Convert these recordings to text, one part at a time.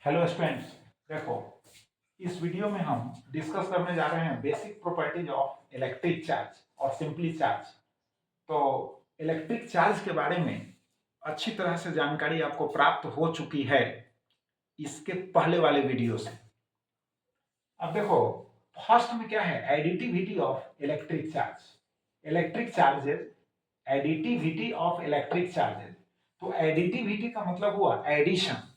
Hello students, देखो इस video में हम डिस्कस करने जा रहे हैं basic properties of electric charge और सिंपली चार्ज। तो इलेक्ट्रिक चार्ज के बारे में अच्छी तरह से जानकारी आपको प्राप्त हो चुकी है इसके पहले वाले वीडियो से। अब देखो फर्स्ट में क्या है, additivity of electric charge. Electric charges, additivity of electric charges. तो एडिटिविटी का मतलब हुआ एडिशन।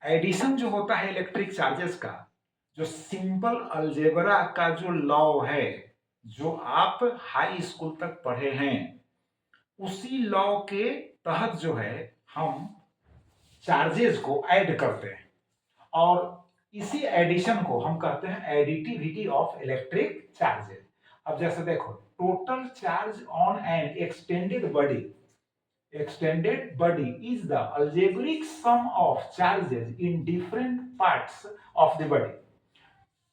एडिशन जो होता है इलेक्ट्रिक चार्जेस का, जो सिंपल अलजेब्रा का जो लॉ है, जो आप हाई स्कूल तक पढ़े हैं, उसी लॉ के तहत जो है हम चार्जेस को ऐड करते हैं और इसी एडिशन को हम कहते हैं एडिटिविटी ऑफ इलेक्ट्रिक चार्जेस। अब जैसे देखो, total charge on an extended body is the algebraic sum of charges in different parts of the body।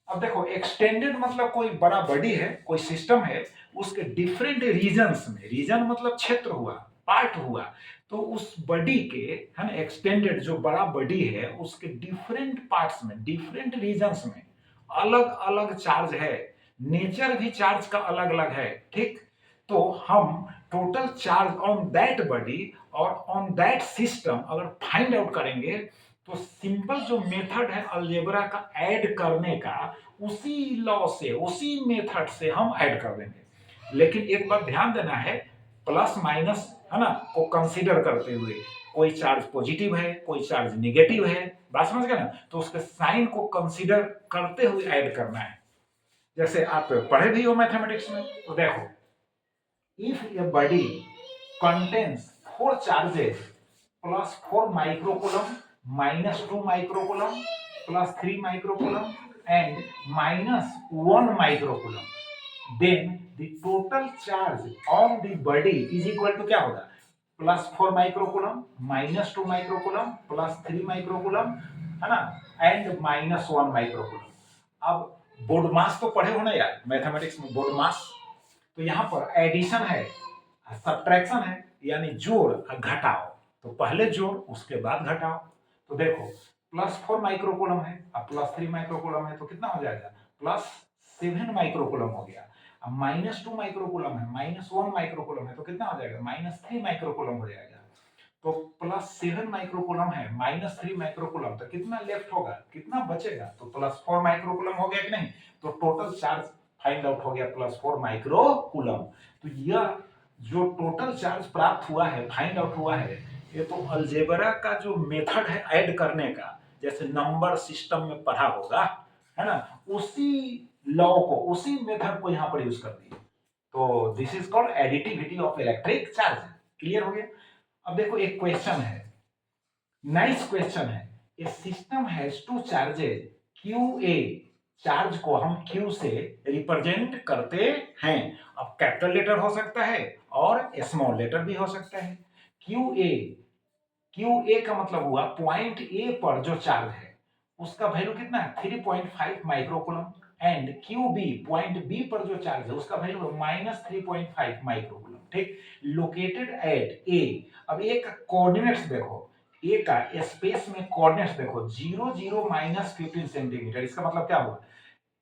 अब देखो एक्सटेंडेड मतलब कोई बड़ा बॉडी है, कोई सिस्टम है, उसके डिफरेंट रीजन्स में, रीजन मतलब क्षेत्र हुआ, पार्ट हुआ, तो उस बॉडी के है ना, एक्सटेंडेड जो बड़ा बॉडी है उसके डिफरेंट पार्ट्स में, डिफरेंट रीजन्स में अलग अलग चार्ज है। नेचर भी चार्ज का अलग अलग है, ठीक। तो हम total charge on that body और ऑन दैट सिस्टम अगर फाइंड आउट करेंगे तो सिंपल जो मेथड है अलजेब्रा का ऐड करने का, उसी लॉ से, उसी मेथड से हम ऐड कर देंगे। लेकिन एक बात ध्यान देना है, प्लस माइनस है ना को कंसीडर करते हुए, कोई चार्ज पॉजिटिव है, कोई चार्ज नेगेटिव है, बात समझ गए ना, तो उसके साइन को कंसीडर करते हुए ऐड करना है। जैसे आप पढ़े भी हो मैथमेटिक्स में, तो देखो if a body contains 4 charges plus 4 microcoulomb minus 2 microcoulomb plus 3 microcoulomb and minus 1 microcoulomb, then the total charge on the body is equal to क्या होगा, plus 4 microcoulomb minus 2 microcoulomb plus 3 microcoulomb, है ना, and minus 1 microcoulomb. अब board मास तो पढ़े हो ना यार, मैथमेटिक्स में बोर्ड मास। तो यहां पर एडिशन है, सब्ट्रैक्शन है, यानी जोड़ और घटाओ। तो पहले जोड़ उसके बाद घटाओ। तो देखो प्लस 4 माइक्रोकूलम है, अब प्लस 3 माइक्रोकूलम है, तो कितना हो जाएगा, प्लस 7 माइक्रोकूलम हो गया। अब माइनस 2 माइक्रोकूलम है, माइनस 1 माइक्रोकूलम है, तो कितना हो जाएगा, माइनस 3 माइक्रोकूलम हो जाएगा। तो प्लस 7 माइक्रोकूलम है, माइनस 3 माइक्रोकूलम, तो कितना लेफ्ट होगा, कितना बचेगा, तो प्लस 4 माइक्रोकूलम हो गया कि नहीं। तो टोटल चार्ज फाइंड आउट हो गया प्लस 4 माइक्रोकूलम। तो यह जो टोटल चार्ज प्राप्त हुआ है, फाइंड आउट हुआ है, ये तो अलजेब्रा का जो मेथड है ऐड करने का, जैसे नंबर सिस्टम में पढ़ा होगा, है ना, उसी लॉ को, उसी मेथड को यहां पर यूज कर दिए। तो this is called additivity of electric charge. Clear हो गया। अब देखो एक क्वेश्चन है, नाइस क्वेश्चन है। A system has two charges Q A, charge को हम क्यू से रिप्रेजेंट करते हैं। अब कैपिटल लेटर हो सकता है और स्मॉल लेटर भी हो सकता है। क्यू ए, क्यू ए का मतलब हुआ पॉइंट ए पर जो चार्ज है उसका वैल्यू कितना है, 3.5 microcoulomb, and Q B, point B पर जो चार्ज है उसका वैल्यू है माइनस 3.5 माइक्रोकूलम, ठीक। Located at A. अब ए का कोऑर्डिनेट्स देखो, ए का स्पेस में कोऑर्डिनेट्स देखो, 0 0 माइनस 15 सेंटीमीटर। इसका मतलब क्या हुआ,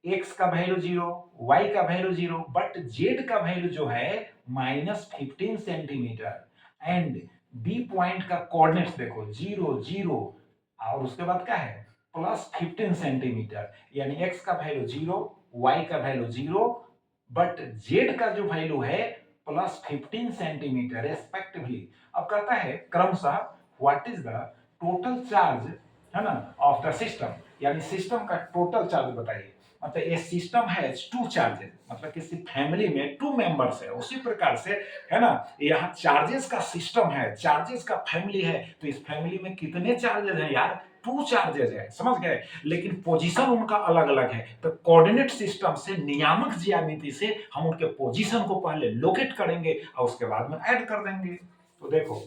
एक्स का वैल्यू 0, वाई का वैल्यू 0, बट जेड का वैल्यू जो है minus 15 centimetre. And B point का कोऑर्डिनेट्स देखो 0 0 और उसके बाद क्या है प्लस 15 सेंटीमीटर, यानी एक्स का वैल्यू 0, वाई का वैल्यू 0, बट जेड का जो वैल्यू है प्लस 15 सेंटीमीटर रेस्पेक्टिवली। अब कहता है क्रमशः what is the total charge, है ना, ऑफ द सिस्टम, यानी सिस्टम का टोटल चार्ज बताइए। मतलब ये सिस्टम हैज टू चार्जेस, मतलब किसी फैमिली में 2 मेंबर्स है, उसी प्रकार से है ना, यहाँ चार्जेस का सिस्टम है, चार्जेस का फैमिली है, तो इस फैमिली में कितने चार्जेस हैं यार, 2 चार्जेस है, समझ गए। लेकिन पोजीशन उनका अलग अलग है, तो कोऑर्डिनेट सिस्टम से, नियामक ज्यामिति से हम उनके पोजीशन को पहले लोकेट करेंगे और उसके बाद में ऐड कर देंगे। तो देखो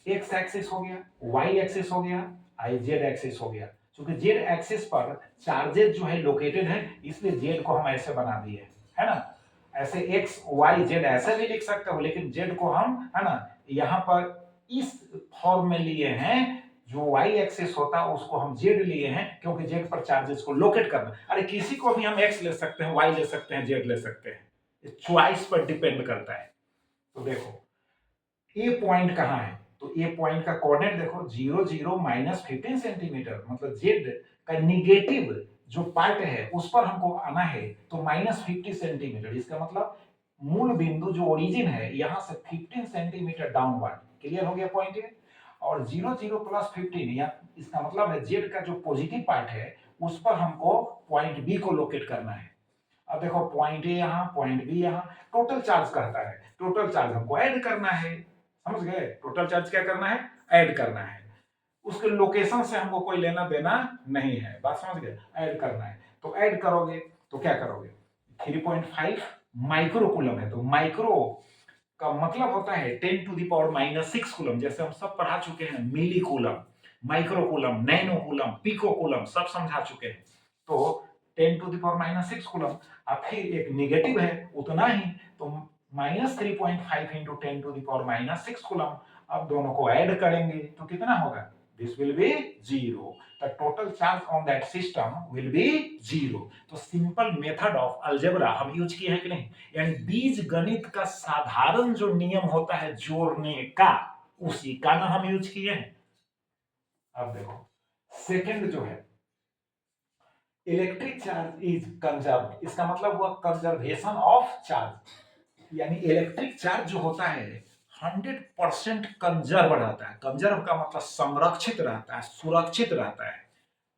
एक्स एक्सिस हो गया, वाई एक्सिस हो गया, आई जेड एक्सिस हो गया। क्योंकि जेड एक्सिस पर चार्जेस जो है लोकेटेड है, इसलिए जेड को हम ऐसे बना दिए, है ना। ऐसे एक्स वाई जेड ऐसे भी लिख सकते हो, लेकिन जेड को हम, है ना, यहाँ पर इस फॉर्म में लिए हैं जो वाई एक्सिस होता है उसको हम जेड लिए हैं, क्योंकि जेड पर चार्जेस को लोकेट करना। अरे किसी को भी हम एक्स ले सकते हैं, वाई ले सकते हैं, जेड ले सकते हैं, चॉइस पर डिपेंड करता है। तो देखो ए पॉइंट कहाँ है, तो ए पॉइंट का कोऑर्डिनेट देखो 0 0 माइनस 15 सेंटीमीटर, मतलब जेड का निगेटिव जो पार्ट है उस पर हमको आना है, तो माइनस 50 सेंटीमीटर। इसका मतलब मूल बिंदु जो ओरिजिन है यहां से 15 सेंटीमीटर डाउनवर्ड। क्लियर हो गया पॉइंट ये। और 0 0 प्लस 15 या इसका मतलब है जेड का जो पॉजिटिव पार्ट है उस पर हमको पॉइंट बी को लोकेट करना है। अब देखो पॉइंट ए यहाँ, पॉइंट बी यहाँ, टोटल चार्ज कहता है, टोटल चार्ज हमको ऐड करना है। समझ गए, टोटल चार्ज क्या करना है, ऐड करना है। उसके लोकेशन से हमको कोई लेना देना नहीं है, बात समझ गए, ऐड करना है। तो ऐड करोगे तो क्या करोगे, 3.5 माइक्रो कूलम है, तो माइक्रो का मतलब होता है 10 to the power minus 6 coulomb, जैसे हम सब पढ़ा चुके हैं, milli coulomb, micro coulomb, nano coulomb, pico coulomb सब समझा चुके हैं। तो 10 to the power minus 6 coulomb, अब फिर एक निगेटिव है उतना ही, तो minus 3.5 into 10 to the power minus 6 coulomb. अब दोनों को ऐड करेंगे तो कितना होगा, this will be 0. The total charge on that system will be 0. तो सिंपल मेथड ऑफ अलजेब्रा हम यूज किए हैं कि नहीं, यानी बीज गणित का साधारण जो नियम होता है जोड़ने का, उसी का ना हम यूज किए हैं। अब देखो सेकंड जो है, इलेक्ट्रिक चार्ज इज कंजर्व, इसका मतलब हुआ कंजर्वेशन ऑफ चार्ज, यानी इलेक्ट्रिक चार्ज जो होता है 100% कंजर्व रहता है। कंजर्व का मतलब संरक्षित रहता है, सुरक्षित रहता है।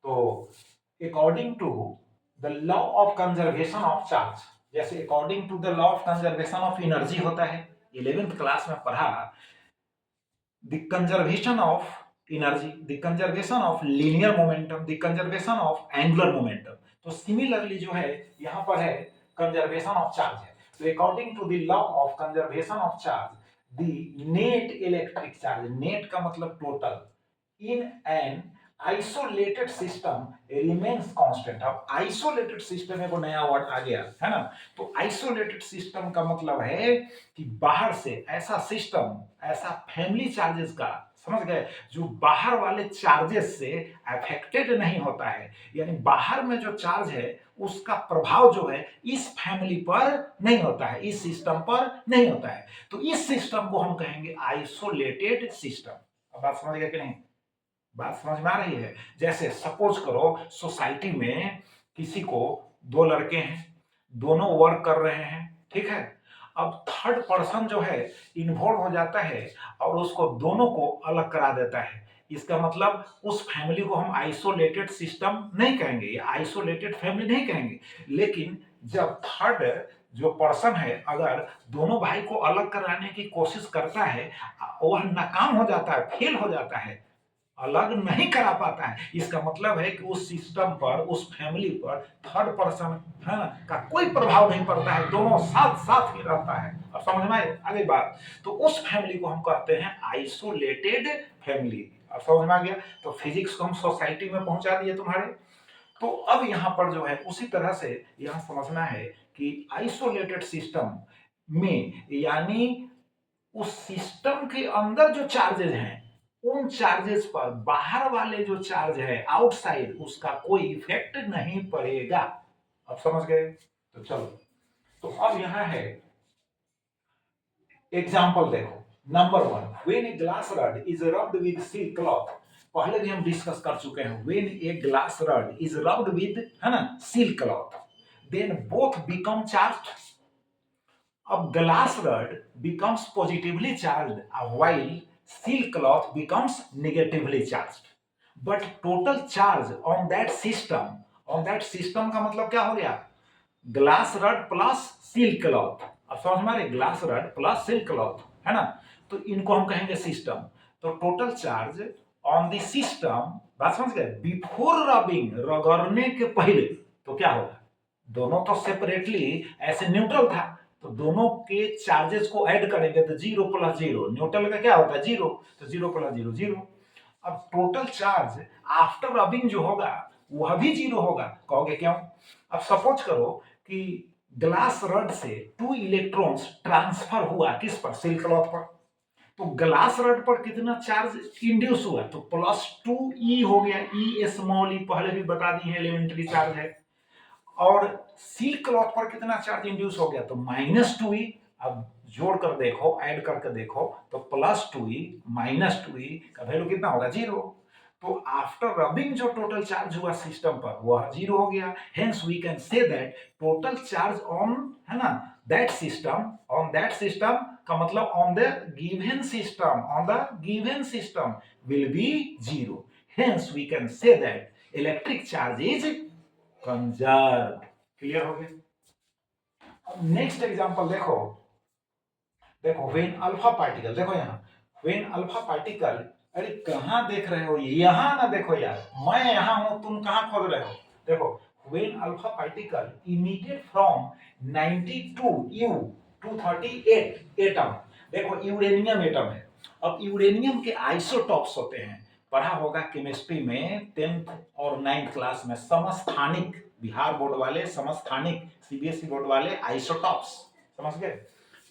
तो according to the law of conservation of charge, जैसे according to the law of conservation of energy होता है, 11th क्लास में पढ़ा, the conservation of energy, the conservation of linear momentum, the conservation of angular momentum. तो similarly जो है यहां पर है कंजर्वेशन ऑफ चार्ज है। तो according to the law of conservation of charge, the net electric charge, net का मतलब total, in an isolated system remains constant. अब आइसोलेटेड सिस्टम में वो नया वर्ड आ गया है ना, तो आइसोलेटेड सिस्टम का मतलब है कि बाहर से ऐसा सिस्टम, ऐसा फैमिली चार्जेस का, समझ गए, जो बाहर वाले चार्जेस से अफेक्टेड नहीं होता है, यानी बाहर में जो चार्ज है उसका प्रभाव जो है इस फैमिली पर नहीं होता है, इस सिस्टम पर नहीं होता है। तो इस सिस्टम को हम कहेंगे आइसोलेटेड सिस्टम। अब बात समझ गए कि नहीं, बात समझ में आ रही है। जैसे सपोज करो सोसाइटी में किसी को दो लड़के हैं, दोनों वर्क कर रहे हैं, ठीक है। अब थर्ड पर्सन जो है इन्वॉल्व हो जाता है और उसको दोनों को अलग करा देता है। इसका मतलब उस फैमिली को हम आइसोलेटेड सिस्टम नहीं कहेंगे या आइसोलेटेड फैमिली नहीं कहेंगे। लेकिन जब थर्ड जो पर्सन है अगर दोनों भाई को अलग कराने की कोशिश करता है, वह नाकाम हो जाता है, फेल हो जाता है, अलग नहीं करा पाता है, इसका मतलब है कि उस सिस्टम पर, उस फैमिली पर थर्ड पर्सन है ना का कोई प्रभाव नहीं पड़ता है, दोनों साथ साथ ही रहता है। अब समझ में आए आगे बात, तो उस फैमिली को हम कहते हैं आइसोलेटेड फैमिली। अब समझ में आ गया। तो फिजिक्स को हम सोसाइटी में पहुंचा दिए तुम्हारे। तो अब यहां पर जो है उसी तरह से यहां समझना है कि आइसोलेटेड सिस्टम में, यानी उस सिस्टम के अंदर जो चार्जेस हैं उन चार्जेस पर बाहर वाले जो चार्ज है आउटसाइड, उसका कोई इफेक्ट नहीं पड़ेगा। अब समझ गए। तो चलो, तो अब यहां है एग्जांपल देखो। Number 1, when a glass rod is rubbed with silk cloth, पहले भी हम डिस्कस कर चुके हैं। When a glass rod is rubbed with, है ना, silk cloth, then both become charged. अब glass rod becomes positively charged while silk cloth becomes negatively charged. But total charge on that system का मतलब क्या हो गया, glass rod plus silk cloth. अब समझ में आ रही, glass rod plus silk cloth, है ना, तो इनको हम कहेंगे सिस्टम। तो total charge on the system, बात समझ गए, बिफोर रबिंग, रगड़ने के पहले, तो क्या होगा, दोनों तो सेपरेटली ऐसे न्यूट्रल था, तो दोनों के चार्जेस को ऐड करेंगे तो 0 प्लस 0, न्यूट्रल का क्या होता है 0, तो 0 प्लस 0 0। अब टोटल चार्ज आफ्टर रबिंग जो होगा वह भी 0 होगा। कहोगे क्यों, अब सपोज करो कि ग्लास रड से 2 इलेक्ट्रॉन्स ट्रांसफर हुआ किस पर, सिल्क क्लॉथ पर, तो ग्लास रड पर कितना चार्ज इंड्यूस हुआ, तो +2e हो गया। ई स्मॉल ई पहले भी बता दी है, एलिमेंट्री चार्ज है। और सिल्क क्लॉथ पर कितना चार्ज इंड्यूस हो गया, तो -2e। अब जोड़ कर देखो, ऐड करके देखो, तो +2e -2e का वैल्यू कितना होगा, 0। तो आफ्टर रबिंग जो टोटल चार्ज हुआ सिस्टम पर वह 0 हो गया। Hence we can say that total charge on, है ना, that system, on that system का मतलब on the given system, on the given system will be 0। Hence we can say that electric charge is conserve. Clear हो गया। अब next example देखो, देखो when alpha particle, देखो यहाँ व्हेन अल्फा पार्टिकल, अरे कहां देख रहे हो, यहां ना देखो यार, मैं यहां हूं, तुम कहां खोज रहे हो। देखो when alpha particle emitted from 92 U 238 atom, देखो यूरेनियम एटम है। अब यूरेनियम के आइसोटॉप्स होते हैं, पढ़ा होगा केमिस्ट्री में 10th और 9th क्लास में, समस्थानिक, बिहार बोर्ड वाले समस्थानिक, सीबीएसई बोर्ड वाले आइसोटॉप्स, समझ गए।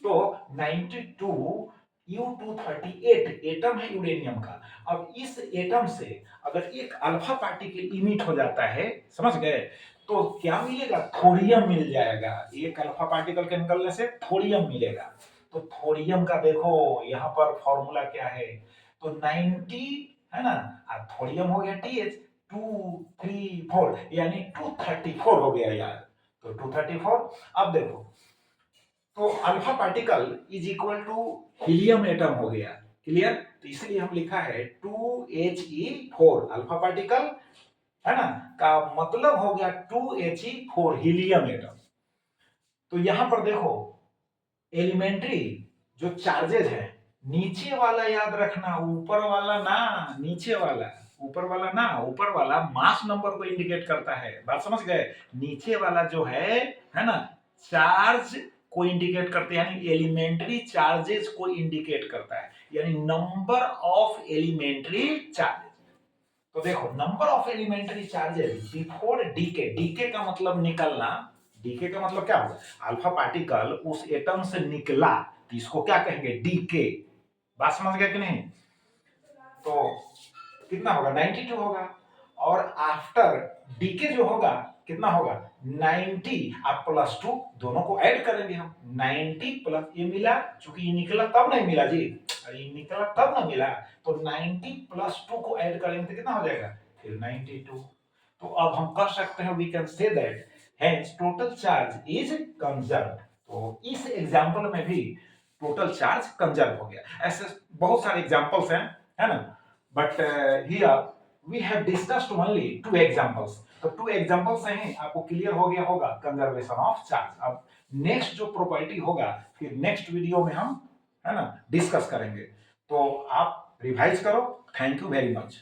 तो 92 U238 एटम है यूरेनियम का। अब इस एटम से अगर एक अल्फा पार्टिकल इमिट हो जाता है, समझ गए, तो क्या मिलेगा, थोरियम मिल जाएगा। एक अल्फा पार्टिकल के निकलने से थोरियम मिलेगा। तो थोरियम का देखो यहाँ पर फॉर्मूला क्या है, तो 90, है ना, थोरियम हो गया TH 234, यानी 234 हो गया यार, तो 234। अब देखो, तो alpha particle is equal to helium atom हो गया। क्लियर, तो इसलिए हम लिखा है 2He4 अल्फा पार्टिकल, है ना, का मतलब हो गया 2He4 हीलियम एटम। तो यहां पर देखो एलिमेंट्री जो चार्जेज है, नीचे वाला याद रखना, ऊपर वाला ना, नीचे वाला, ऊपर वाला ना, ऊपर वाला मास नंबर को इंडिकेट करता है, बात समझ गए। नीचे वाला जो है ना, चार्ज को इंडिकेट करते हैं, यानी एलिमेंट्री चार्जेस को इंडिकेट करता है, यानी नंबर ऑफ एलिमेंट्री चार्जेस। तो देखो number of elementary charges before decay, decay का मतलब निकलना, डीके का मतलब क्या होगा, अल्फा पार्टिकल उस एटम से निकला, तो इसको क्या कहेंगे, डीके। बात समझ गया कि नहीं। तो कितना होगा, 92 होगा। और आफ्टर डीके जो होगा कितना होगा, 90 आप +2, दोनों को ऐड करेंगे हम, 90 प्लस ये मिला, चूंकि ये निकला तब नहीं मिला जी, अरे ये निकला तब ना मिला, तो 90 +2 को ऐड करेंगे तो कितना हो जाएगा, फिर 92। तो अब हम कर सकते हैं, we can say that hence total charge is conserve. तो इस एग्जांपल में भी टोटल चार्ज कंजर्व हो गया। ऐसे बहुत सारे एग्जांपल्स हैं, है ना, but here we have discussed only 2 examples. तो 2 एग्जांपल्स से ही आपको क्लियर हो गया होगा कंजर्वेशन ऑफ चार्ज। अब नेक्स्ट जो प्रॉपर्टी होगा फिर नेक्स्ट वीडियो में हम, है ना, डिस्कस करेंगे। तो आप रिवाइज करो। Thank you very much.